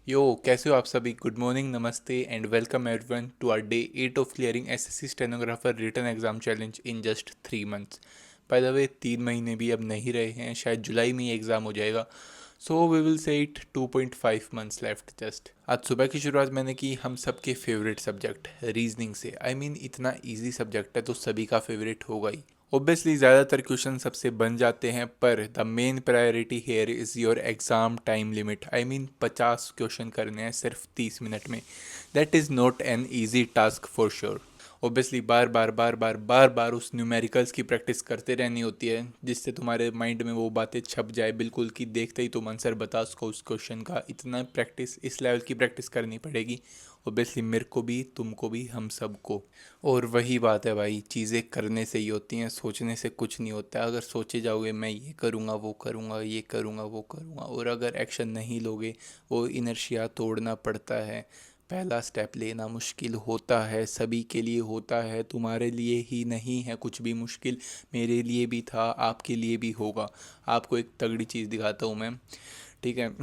यो कैसे हो आप सभी। गुड मॉर्निंग, नमस्ते and welcome everyone to our day 8 of clearing SSC stenographer written exam challenge in just 3 months. By the way 3 महीने भी अब नहीं रहे हैं, शायद जुलाई में ही एग्ज़ाम हो जाएगा। So we will say it 2.5 months left just. आज सुबह की शुरुआत मैंने की हम सबके फेवरेट सब्जेक्ट रीजनिंग से। आई मीन इतना ईजी सब्जेक्ट है तो सभी का फेवरेट होगा ही। ऑब्वियसली ज़्यादातर क्वेश्चन सबसे बन जाते हैं, पर the main priority here is your exam time limit. I mean 50 क्वेश्चन करने हैं सिर्फ 30 मिनट में। That is not an easy task for sure. Obviously बार बार बार बार बार बार उस न्यूमेरिकल्स की प्रैक्टिस करते रहनी होती है, जिससे तुम्हारे माइंड में वो बातें छप जाए बिल्कुल कि देखते ही तुम आंसर बता सको उस क्वेश्चन का। इतना प्रैक्टिस, इस लेवल की प्रैक्टिस करनी पड़ेगी ऑब्वियसली, मेरे को भी, तुमको भी, हम सबको। और वही बात है भाई, चीज़ें करने से ही होती हैं, सोचने से कुछ नहीं होता है। अगर सोचे जाओगे मैं ये करूँगा वो करूँगा ये करूँगा वो करूँगा, और अगर एक्शन नहीं लोगे, वो इनर्शिया तोड़ना पड़ता है। पहला स्टेप लेना मुश्किल होता है, सभी के लिए होता है, तुम्हारे लिए ही नहीं है कुछ भी मुश्किल, मेरे लिए भी था, आपके लिए भी होगा। आपको एक तगड़ी चीज़ दिखाता हूँ मैं, ठीक है।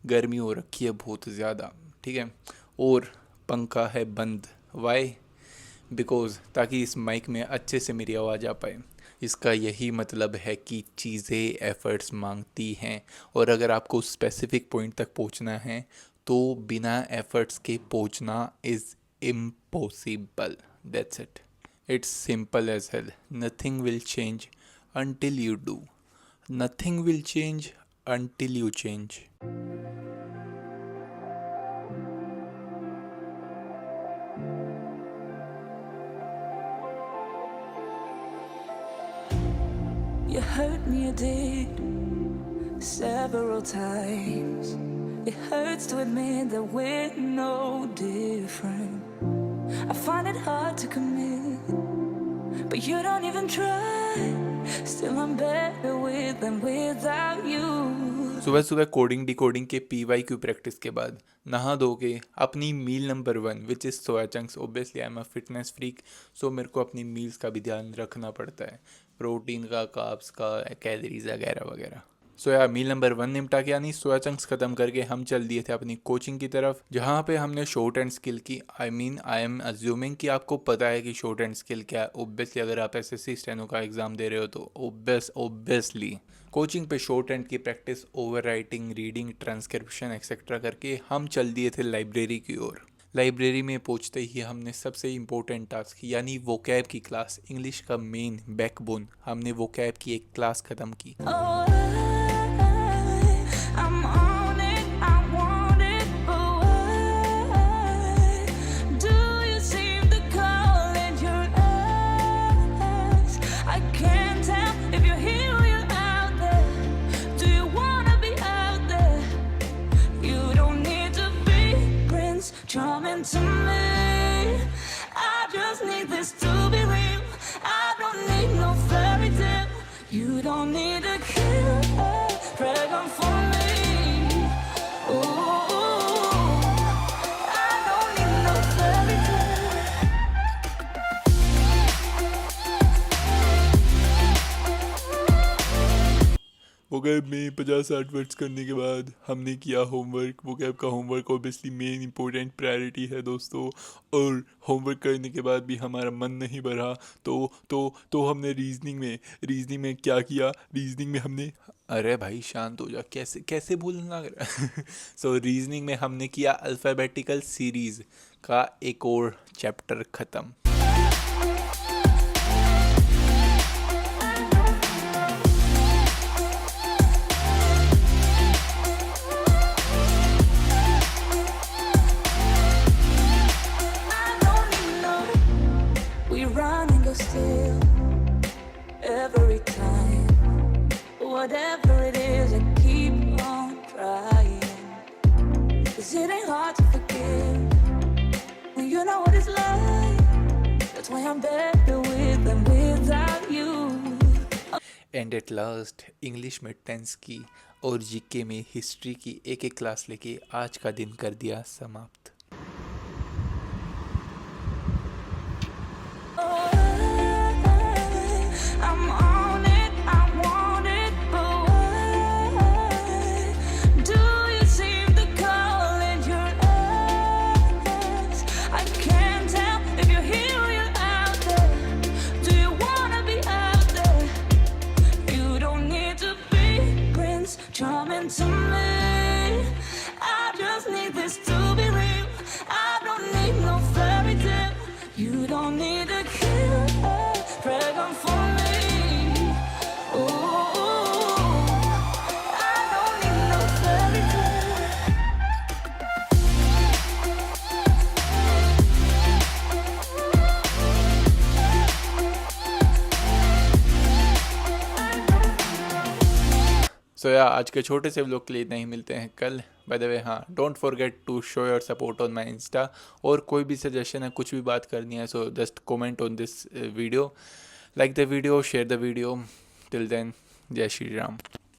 गर्मी हो रखी है बहुत ज़्यादा, ठीक है, और पंखा है बंद। वाई? बिकॉज़ ताकि इस माइक में अच्छे से मेरी आवाज़ आ पाए। इसका यही मतलब है कि चीज़ें एफ़र्ट्स मांगती हैं, और अगर आपको स्पेसिफिक पॉइंट तक पहुंचना है तो बिना एफ़र्ट्स के पहुंचना is impossible. That's it. It's simple as hell. Nothing will change until you do. Nothing will change until you change. You hurt me, you did, several times. It hurts to admit that we're no different. I find it hard to commit, but you don't even try. Still I'm better with than without you. सुबह सुबह coding decoding के PYQ practice के बाद नहा धो के अपनी meal number 1 which is soya chunks. Obviously I am a fitness freak, so मेरे को अपनी मील्स का भी ध्यान रखना पड़ता है, प्रोटीन का, कार्ब्स का, कैलोरीज वगैरह वगैरह। सो यार मील नंबर 1 निपटा के, यानी सोया चंक्स ख़त्म करके हम चल दिए थे अपनी कोचिंग की तरफ, जहाँ पे हमने शॉर्ट एंड स्किल की। आई एम अज्यूमिंग कि आपको पता है कि शॉर्ट एंड स्किल क्या है। ऑब्वियसली अगर आप SSC स्टेनो का एग्ज़ाम दे रहे हो तो ऑब्वियसली कोचिंग पे शॉर्ट एंड की practice, over writing, reading, transcription etcetera करके हम चल दिए थे लाइब्रेरी की ओर। लाइब्रेरी में पहुंचते ही हमने सबसे इम्पोर्टेंट टास्क यानी वोकैब की क्लास, इंग्लिश का मेन बैकबोन, हमने वोकैब की एक क्लास ख़त्म की। I'm on it, I want it, but why do you seem to call in your eyes? I can't tell if you're here or you're out there. Do you wanna be out there? You don't need to be Prince Charming to me. I just need this to be real. I don't need no fairy tale. You don't need to kill a dragon for me. Ooh, I don't need no fairy tale. Vocab में 50-60 words करने के बाद हमने किया homework. Vocab का homework obviously main important priority है दोस्तों, और होमवर्क करने के बाद भी हमारा मन नहीं भरा तो हमने रीजनिंग में क्या किया। रीजनिंग में हमने, अरे भाई शांत हो जा, कैसे कैसे भूलना लग रहा। सो रीजनिंग में हमने किया अल्फ़ाबेटिकल सीरीज़ का एक और चैप्टर ख़त्म। I don't need no. We run and go still every time. Whatever it is, I keep on trying. 'Cause it ain't hard to forgive when you know what it's like. That's why I'm better with than without you. And at last English में tense की और GK में history की एक एक class लेके आज का दिन कर दिया समाप्त। I'm on it, I want it, but why do you seem to call this to be real. I don't need no fairy tale. You don't need a killer pregnant for me. Ooh, I don't need no fairy tale. सो या आज के छोटे से vlog के लिए इतना ही, मिलते हैं कल। बाय द वे हाँ, don't forget to show your support on my insta. और कोई भी सजेशन है, कुछ भी बात करनी है, so just comment on this video, like the video, share the video. Till then, जय श्री राम।